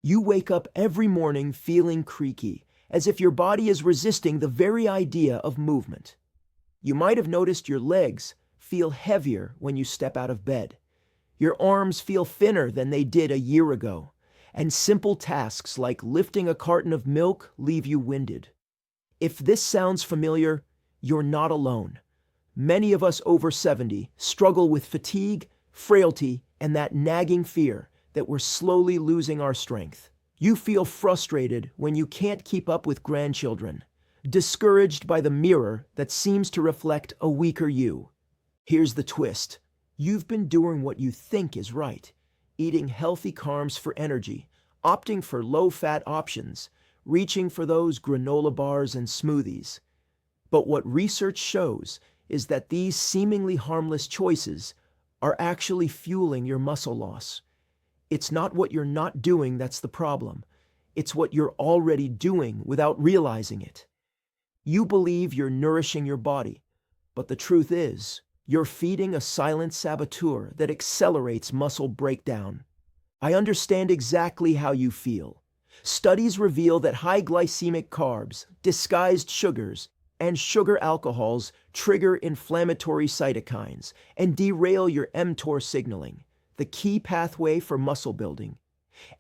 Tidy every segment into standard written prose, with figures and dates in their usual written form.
You wake up every morning feeling creaky, as if your body is resisting the very idea of movement. You might have noticed your legs feel heavier when you step out of bed. Your arms feel thinner than they did a year ago, and simple tasks like lifting a carton of milk leave you winded. If this sounds familiar, you're not alone. Many of us over 70 struggle with fatigue, frailty, and that nagging fear that we're slowly losing our strength. You feel frustrated when you can't keep up with grandchildren, discouraged by the mirror that seems to reflect a weaker you. Here's the twist. You've been doing what you think is right, eating healthy carbs for energy, opting for low-fat options, reaching for those granola bars and smoothies. But what research shows is that these seemingly harmless choices are actually fueling your muscle loss. It's not what you're not doing that's the problem. It's what you're already doing without realizing it. You believe you're nourishing your body, but the truth is, you're feeding a silent saboteur that accelerates muscle breakdown. I understand exactly how you feel. Studies reveal that high glycemic carbs, disguised sugars, and sugar alcohols trigger inflammatory cytokines and derail your mTOR signaling, the key pathway for muscle building.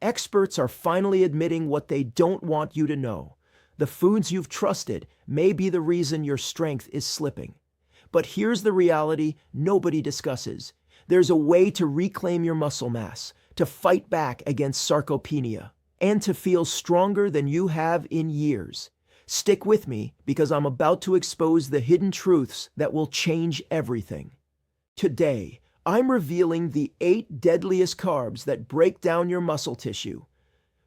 Experts are finally admitting what they don't want you to know. The foods you've trusted may be the reason your strength is slipping. But here's the reality nobody discusses. There's a way to reclaim your muscle mass, to fight back against sarcopenia, and to feel stronger than you have in years. Stick with me because I'm about to expose the hidden truths that will change everything. Today, I'm revealing the 8 deadliest carbs that break down your muscle tissue.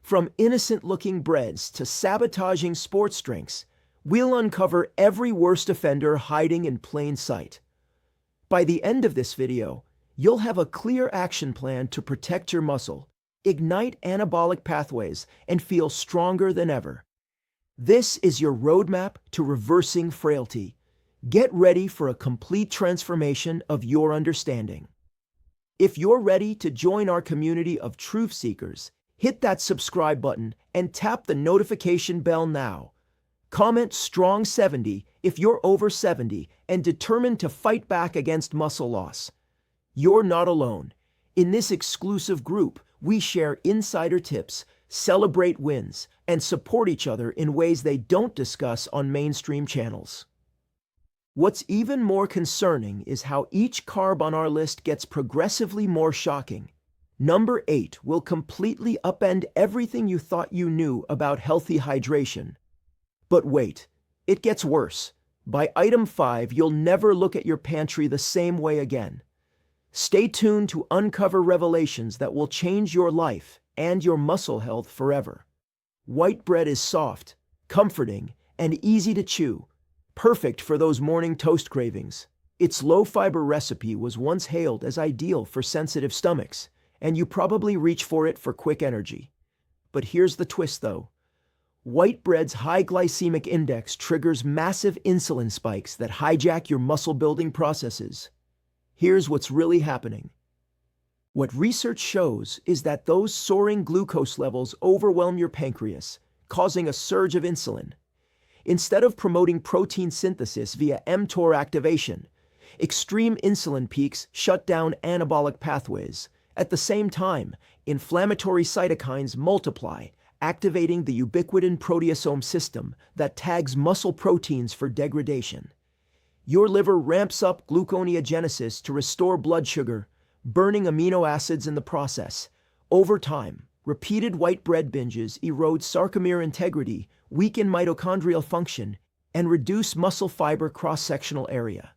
From innocent-looking breads to sabotaging sports drinks, we'll uncover every worst offender hiding in plain sight. By the end of this video, you'll have a clear action plan to protect your muscle, ignite anabolic pathways, and feel stronger than ever. This is your roadmap to reversing frailty. Get ready for a complete transformation of your understanding. If you're ready to join our community of truth seekers, hit that subscribe button and tap the notification bell now. Comment strong 70 if you're over 70 and determined to fight back against muscle loss. You're not alone. In this exclusive group, we share insider tips, celebrate wins, and support each other in ways they don't discuss on mainstream channels. What's even more concerning is how each carb on our list gets progressively more shocking. Number 8 will completely upend everything you thought you knew about healthy hydration. But wait, it gets worse. By item 5, you'll never look at your pantry the same way again. Stay tuned to uncover revelations that will change your life and your muscle health forever. White bread is soft, comforting, and easy to chew, perfect for those morning toast cravings. Its low-fiber recipe was once hailed as ideal for sensitive stomachs, and you probably reach for it for quick energy. But here's the twist, though. White bread's high glycemic index triggers massive insulin spikes that hijack your muscle-building processes. Here's what's really happening. What research shows is that those soaring glucose levels overwhelm your pancreas, causing a surge of insulin. Instead of promoting protein synthesis via mTOR activation, extreme insulin peaks shut down anabolic pathways. At the same time, inflammatory cytokines multiply, activating the ubiquitin proteasome system that tags muscle proteins for degradation. Your liver ramps up gluconeogenesis to restore blood sugar, burning amino acids in the process. Over time, repeated white bread binges erode sarcomere integrity, weaken mitochondrial function, and reduce muscle fiber cross-sectional area.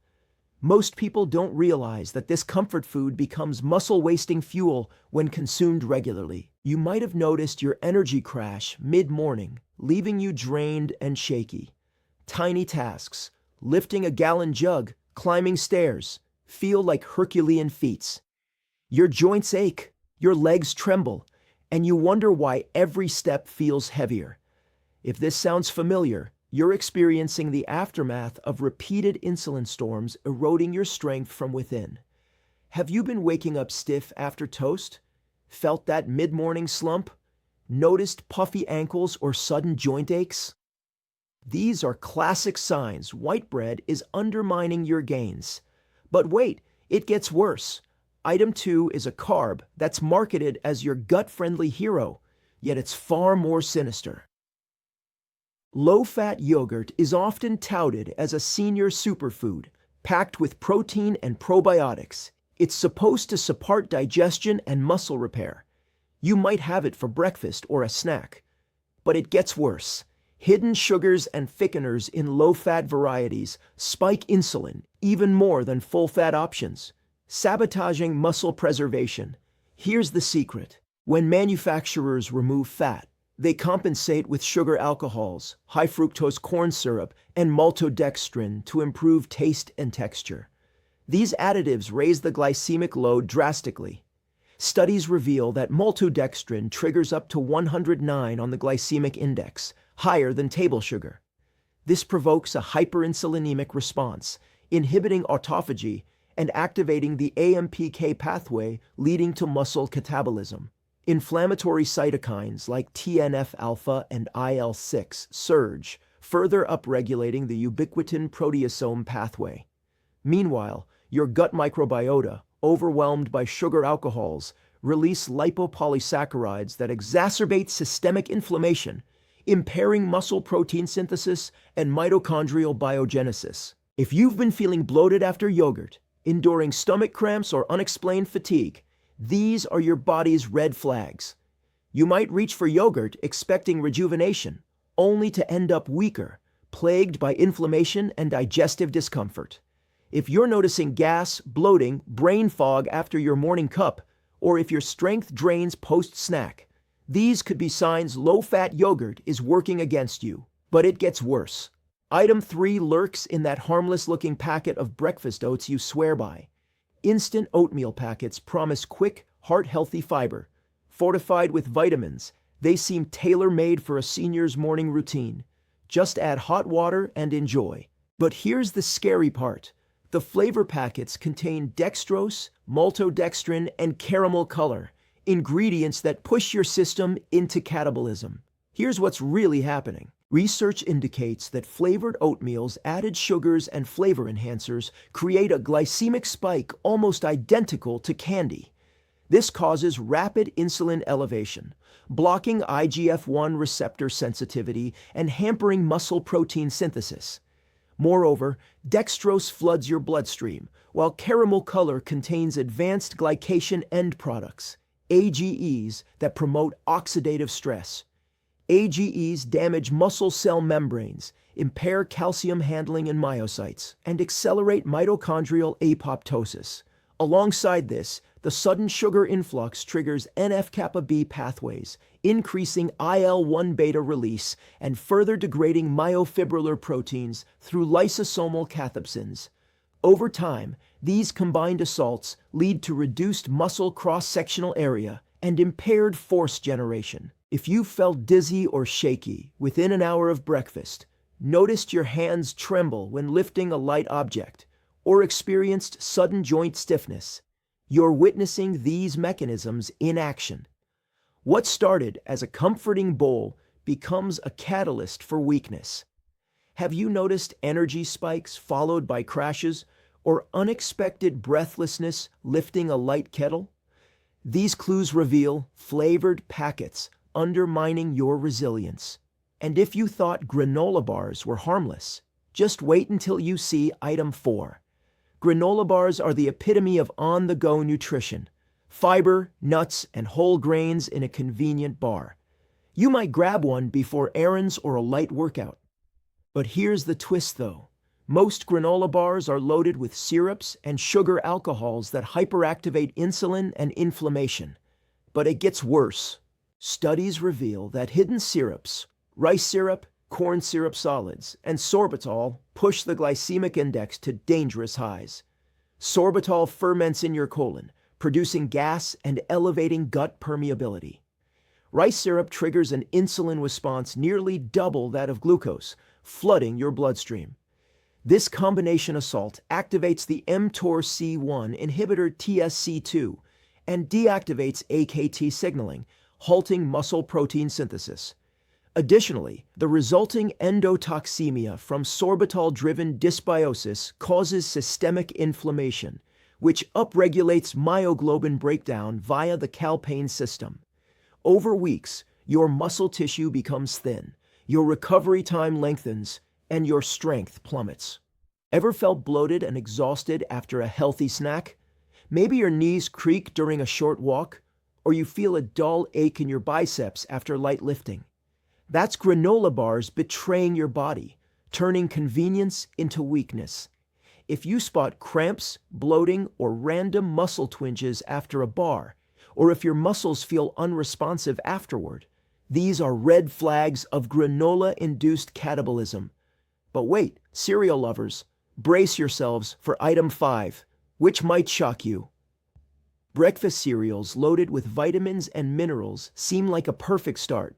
Most people don't realize that this comfort food becomes muscle-wasting fuel when consumed regularly. You might have noticed your energy crash mid-morning, leaving you drained and shaky. Tiny tasks, lifting a gallon jug, climbing stairs, feel like Herculean feats. Your joints ache, your legs tremble, and you wonder why every step feels heavier. If this sounds familiar, you're experiencing the aftermath of repeated insulin storms eroding your strength from within. Have you been waking up stiff after toast? Felt that mid-morning slump? Noticed puffy ankles or sudden joint aches? These are classic signs white bread is undermining your gains. But wait, it gets worse. Item 2 is a carb that's marketed as your gut-friendly hero, yet it's far more sinister. Low-fat yogurt is often touted as a senior superfood, packed with protein and probiotics. It's supposed to support digestion and muscle repair. You might have it for breakfast or a snack. But it gets worse. Hidden sugars and thickeners in low-fat varieties spike insulin even more than full-fat options, sabotaging muscle preservation. Here's the secret. When manufacturers remove fat, they compensate with sugar alcohols, high-fructose corn syrup, and maltodextrin to improve taste and texture. These additives raise the glycemic load drastically. Studies reveal that maltodextrin triggers up to 109 on the glycemic index, higher than table sugar. This provokes a hyperinsulinemic response, inhibiting autophagy and activating the AMPK pathway, leading to muscle catabolism. Inflammatory cytokines like TNF-alpha and IL-6 surge, further upregulating the ubiquitin proteasome pathway. Meanwhile, your gut microbiota, overwhelmed by sugar alcohols, release lipopolysaccharides that exacerbate systemic inflammation, impairing muscle protein synthesis and mitochondrial biogenesis. If you've been feeling bloated after yogurt, enduring stomach cramps or unexplained fatigue, these are your body's red flags. You might reach for yogurt expecting rejuvenation, only to end up weaker, plagued by inflammation and digestive discomfort. If you're noticing gas, bloating, brain fog after your morning cup, or if your strength drains post-snack, these could be signs low-fat yogurt is working against you. But it gets worse. Item 3 lurks in that harmless-looking packet of breakfast oats you swear by. Instant oatmeal packets promise quick, heart-healthy fiber. Fortified with vitamins, they seem tailor-made for a senior's morning routine. Just add hot water and enjoy. But here's the scary part. The flavor packets contain dextrose, maltodextrin, and caramel color, ingredients that push your system into catabolism. Here's what's really happening. Research indicates that flavored oatmeal's added sugars and flavor enhancers create a glycemic spike almost identical to candy. This causes rapid insulin elevation, blocking IGF-1 receptor sensitivity and hampering muscle protein synthesis. Moreover, dextrose floods your bloodstream, while caramel color contains advanced glycation end products, AGEs, that promote oxidative stress. AGEs damage muscle cell membranes, impair calcium handling in myocytes, and accelerate mitochondrial apoptosis. Alongside this, the sudden sugar influx triggers NF-kappa B pathways, increasing IL-1 beta release and further degrading myofibrillar proteins through lysosomal cathepsins. Over time, these combined assaults lead to reduced muscle cross-sectional area and impaired force generation. If you felt dizzy or shaky within an hour of breakfast, noticed your hands tremble when lifting a light object, or experienced sudden joint stiffness, you're witnessing these mechanisms in action. What started as a comforting bowl becomes a catalyst for weakness. Have you noticed energy spikes followed by crashes, or unexpected breathlessness lifting a light kettle? These clues reveal flavored packets undermining your resilience. And if you thought granola bars were harmless, just wait until you see item 4. Granola bars are the epitome of on-the-go nutrition. Fiber, nuts, and whole grains in a convenient bar. You might grab one before errands or a light workout. But here's the twist though. Most granola bars are loaded with syrups and sugar alcohols that hyperactivate insulin and inflammation. But it gets worse. Studies reveal that hidden syrups, rice syrup, corn syrup solids, and sorbitol push the glycemic index to dangerous highs. Sorbitol ferments in your colon, producing gas and elevating gut permeability. Rice syrup triggers an insulin response nearly double that of glucose, flooding your bloodstream. This combination assault activates the mTOR C1 inhibitor TSC2 and deactivates AKT signaling, halting muscle protein synthesis. Additionally, the resulting endotoxemia from sorbitol-driven dysbiosis causes systemic inflammation, which upregulates myoglobin breakdown via the calpain system. Over weeks, your muscle tissue becomes thin, your recovery time lengthens, and your strength plummets. Ever felt bloated and exhausted after a healthy snack? Maybe your knees creak during a short walk, or you feel a dull ache in your biceps after light lifting. That's granola bars betraying your body, turning convenience into weakness. If you spot cramps, bloating, or random muscle twinges after a bar, or if your muscles feel unresponsive afterward, these are red flags of granola-induced catabolism. But wait, cereal lovers, brace yourselves for item 5, which might shock you. Breakfast cereals loaded with vitamins and minerals seem like a perfect start.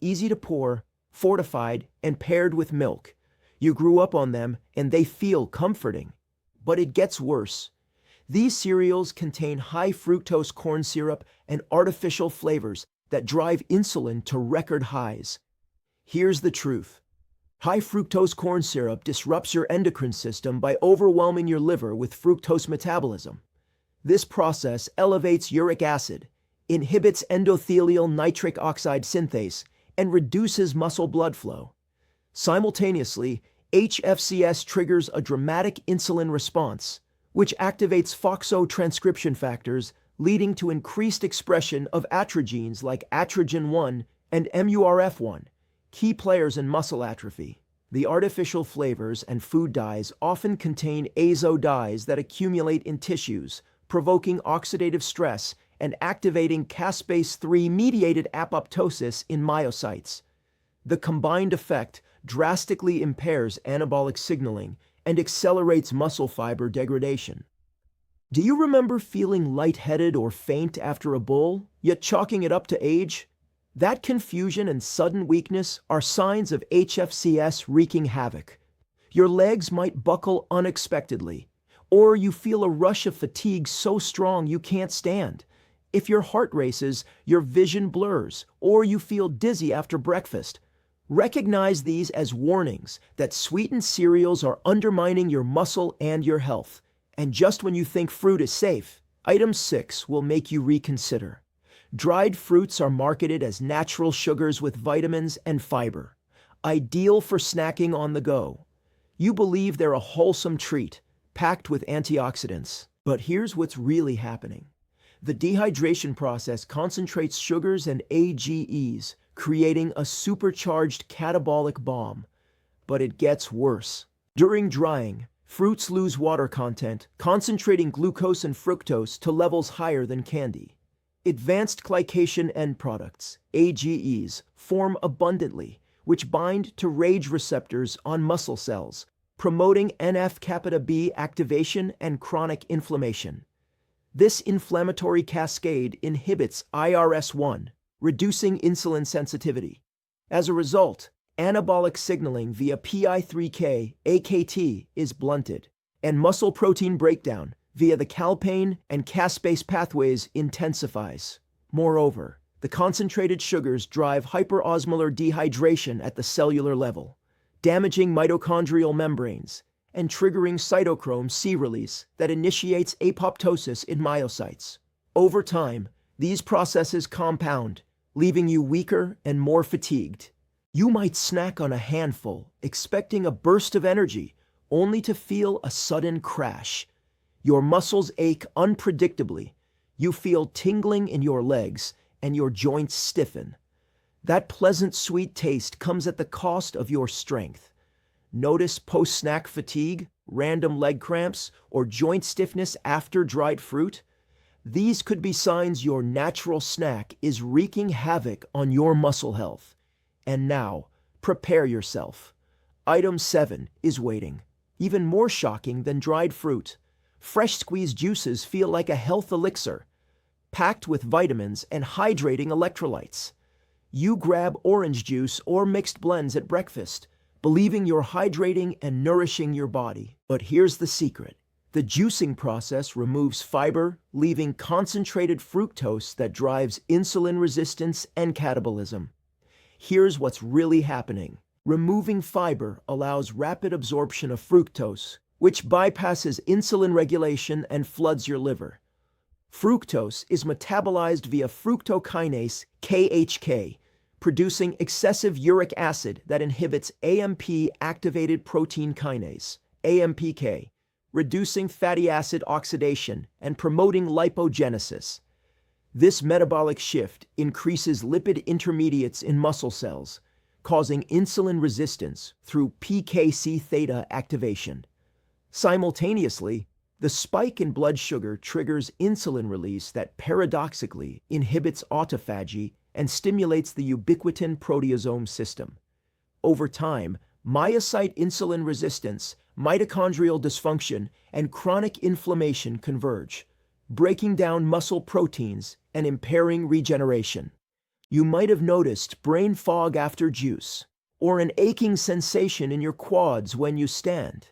Easy to pour, fortified, and paired with milk. You grew up on them, and they feel comforting. But it gets worse. These cereals contain high fructose corn syrup and artificial flavors that drive insulin to record highs. Here's the truth. High fructose corn syrup disrupts your endocrine system by overwhelming your liver with fructose metabolism. This process elevates uric acid, inhibits endothelial nitric oxide synthase, and reduces muscle blood flow. Simultaneously, HFCS triggers a dramatic insulin response, which activates FOXO transcription factors, leading to increased expression of atrogenes like atrogen-1 and MURF1, key players in muscle atrophy. The artificial flavors and food dyes often contain azo dyes that accumulate in tissues, provoking oxidative stress and activating caspase-3-mediated apoptosis in myocytes. The combined effect drastically impairs anabolic signaling and accelerates muscle fiber degradation. Do you remember feeling lightheaded or faint after a bowl, yet chalking it up to age? That confusion and sudden weakness are signs of HFCS wreaking havoc. Your legs might buckle unexpectedly, or you feel a rush of fatigue so strong you can't stand. If your heart races, your vision blurs, or you feel dizzy after breakfast, recognize these as warnings that sweetened cereals are undermining your muscle and your health. And just when you think fruit is safe, item 6 will make you reconsider. Dried fruits are marketed as natural sugars with vitamins and fiber, ideal for snacking on the go. You believe they're a wholesome treat, packed with antioxidants. But here's what's really happening. The dehydration process concentrates sugars and AGEs, creating a supercharged catabolic bomb. But it gets worse. During drying, fruits lose water content, concentrating glucose and fructose to levels higher than candy. Advanced glycation end products, AGEs, form abundantly, which bind to RAGE receptors on muscle cells, promoting NF-kappa B activation and chronic inflammation. This inflammatory cascade inhibits IRS1, reducing insulin sensitivity. As a result, anabolic signaling via PI3K, AKT, is blunted, and muscle protein breakdown via the calpain and caspase pathways intensifies. Moreover, the concentrated sugars drive hyperosmolar dehydration at the cellular level, damaging mitochondrial membranes and triggering cytochrome C release that initiates apoptosis in myocytes. Over time, these processes compound, leaving you weaker and more fatigued. You might snack on a handful, expecting a burst of energy, only to feel a sudden crash. Your muscles ache unpredictably, you feel tingling in your legs, and your joints stiffen. That pleasant sweet taste comes at the cost of your strength. Notice post-snack fatigue, random leg cramps, or joint stiffness after dried fruit? These could be signs your natural snack is wreaking havoc on your muscle health. And now, prepare yourself. Item 7 is waiting. Even more shocking than dried fruit, fresh squeezed juices feel like a health elixir, packed with vitamins and hydrating electrolytes. You grab orange juice or mixed blends at breakfast, believing you're hydrating and nourishing your body. But here's the secret. The juicing process removes fiber, leaving concentrated fructose that drives insulin resistance and catabolism. Here's what's really happening. Removing fiber allows rapid absorption of fructose, which bypasses insulin regulation and floods your liver. Fructose is metabolized via fructokinase KHK, producing excessive uric acid that inhibits AMP-activated protein kinase, AMPK, reducing fatty acid oxidation and promoting lipogenesis. This metabolic shift increases lipid intermediates in muscle cells, causing insulin resistance through PKC theta activation. Simultaneously, the spike in blood sugar triggers insulin release that paradoxically inhibits autophagy and stimulates the ubiquitin proteasome system. Over time, myocyte insulin resistance, mitochondrial dysfunction, and chronic inflammation converge, breaking down muscle proteins and impairing regeneration. You might have noticed brain fog after juice, or an aching sensation in your quads when you stand.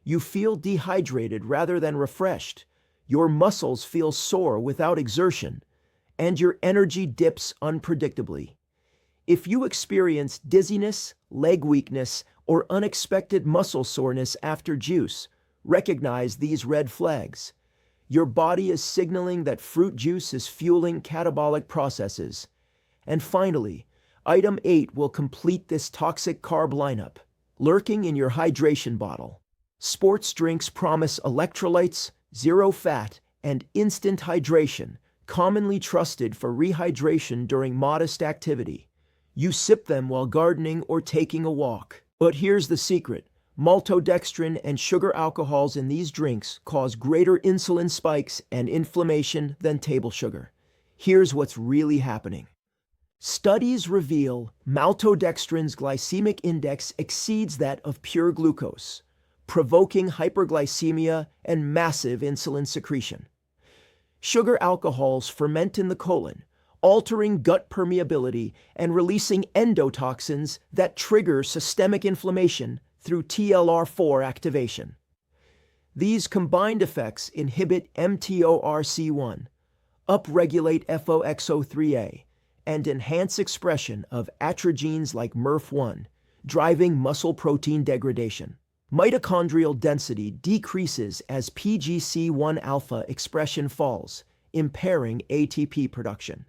You feel dehydrated rather than refreshed. Your muscles feel sore without exertion, and your energy dips unpredictably. If you experience dizziness, leg weakness, or unexpected muscle soreness after juice, recognize these red flags. Your body is signaling that fruit juice is fueling catabolic processes. And finally, item 8 will complete this toxic carb lineup. Lurking in your hydration bottle. Sports drinks promise electrolytes, zero fat, and instant hydration, commonly trusted for rehydration during modest activity. You sip them while gardening or taking a walk. But here's the secret. Maltodextrin and sugar alcohols in these drinks cause greater insulin spikes and inflammation than table sugar. Here's what's really happening. Studies reveal maltodextrin's glycemic index exceeds that of pure glucose, provoking hyperglycemia and massive insulin secretion. Sugar alcohols ferment in the colon, altering gut permeability and releasing endotoxins that trigger systemic inflammation through TLR4 activation. These combined effects inhibit mTORC1, upregulate FOXO3A, and enhance expression of atrogenes like MRF1, driving muscle protein degradation. Mitochondrial density decreases as PGC1-alpha expression falls, impairing ATP production.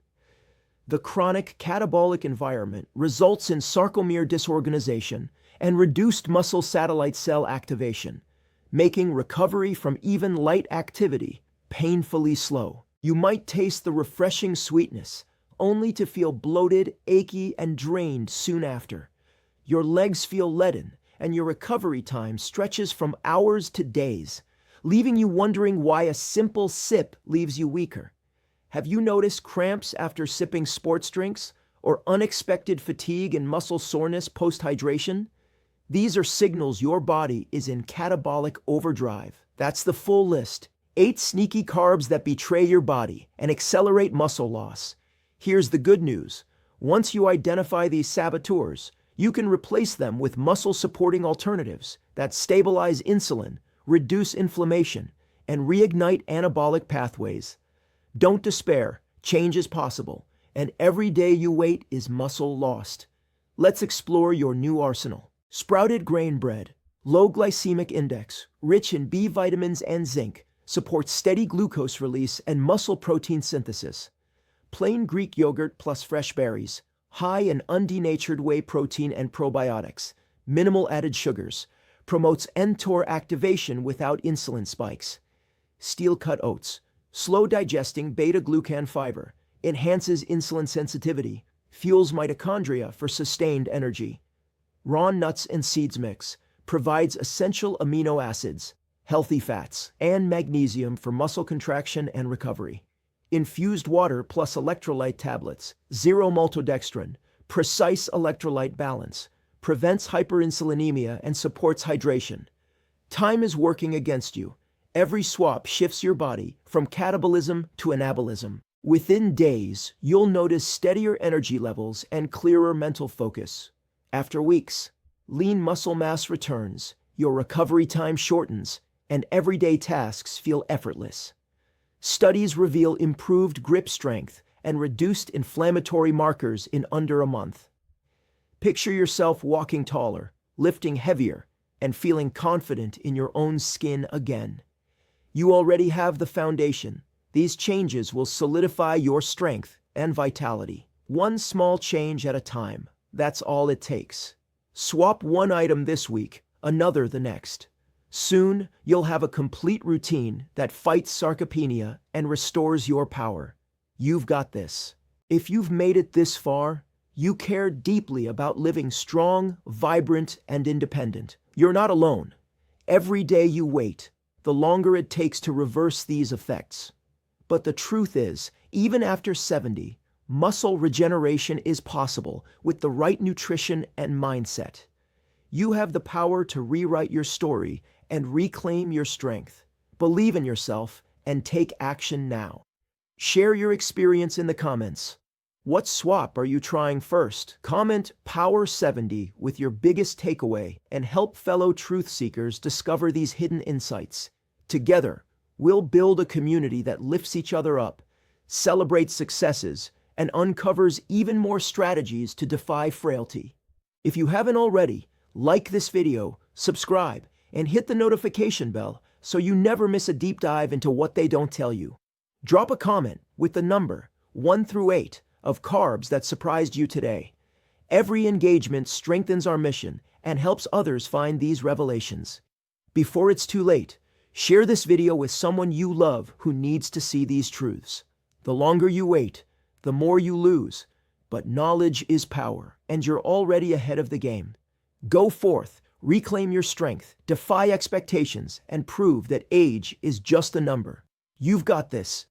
The chronic catabolic environment results in sarcomere disorganization and reduced muscle satellite cell activation, making recovery from even light activity painfully slow. You might taste the refreshing sweetness, only to feel bloated, achy, and drained soon after. Your legs feel leaden, and your recovery time stretches from hours to days, leaving you wondering why a simple sip leaves you weaker. Have you noticed cramps after sipping sports drinks, or unexpected fatigue and muscle soreness post-hydration? These are signals your body is in catabolic overdrive. That's the full list. 8 sneaky carbs that betray your body and accelerate muscle loss. Here's the good news. Once you identify these saboteurs, you can replace them with muscle-supporting alternatives that stabilize insulin, reduce inflammation, and reignite anabolic pathways. Don't despair, change is possible, and every day you wait is muscle lost. Let's explore your new arsenal. Sprouted grain bread, low glycemic index, rich in B vitamins and zinc, supports steady glucose release and muscle protein synthesis. Plain Greek yogurt plus fresh berries, high in undenatured whey protein and probiotics, minimal added sugars, promotes mTOR activation without insulin spikes. Steel-cut oats, slow digesting beta-glucan fiber, enhances insulin sensitivity, fuels mitochondria for sustained energy. Raw nuts and seeds mix, provides essential amino acids, healthy fats, and magnesium for muscle contraction and recovery. Infused water plus electrolyte tablets, zero maltodextrin, precise electrolyte balance, prevents hyperinsulinemia and supports hydration. Time is working against you. Every swap shifts your body from catabolism to anabolism. Within days, you'll notice steadier energy levels and clearer mental focus. After weeks, lean muscle mass returns, your recovery time shortens, and everyday tasks feel effortless. Studies reveal improved grip strength and reduced inflammatory markers in under a month. Picture yourself walking taller, lifting heavier, and feeling confident in your own skin again. You already have the foundation. These changes will solidify your strength and vitality. One small change at a time. That's all it takes. Swap one item this week, another the next. Soon, you'll have a complete routine that fights sarcopenia and restores your power. You've got this. If you've made it this far, you care deeply about living strong, vibrant, and independent. You're not alone. Every day you wait, the longer it takes to reverse these effects. But the truth is, even after 70, muscle regeneration is possible with the right nutrition and mindset. You have the power to rewrite your story and reclaim your strength. Believe in yourself and take action now. Share your experience in the comments. What swap are you trying first? Comment Power 70 with your biggest takeaway and help fellow truth seekers discover these hidden insights. Together, we'll build a community that lifts each other up, celebrates successes, and uncovers even more strategies to defy frailty. If you haven't already, like this video, subscribe, and hit the notification bell so you never miss a deep dive into what they don't tell you. Drop a comment with the number 1 through 8 of carbs that surprised you today. Every engagement strengthens our mission and helps others find these revelations. Before it's too late, share this video with someone you love who needs to see these truths. The longer you wait, the more you lose, but knowledge is power, and you're already ahead of the game. Go forth, reclaim your strength, defy expectations, and prove that age is just a number. You've got this.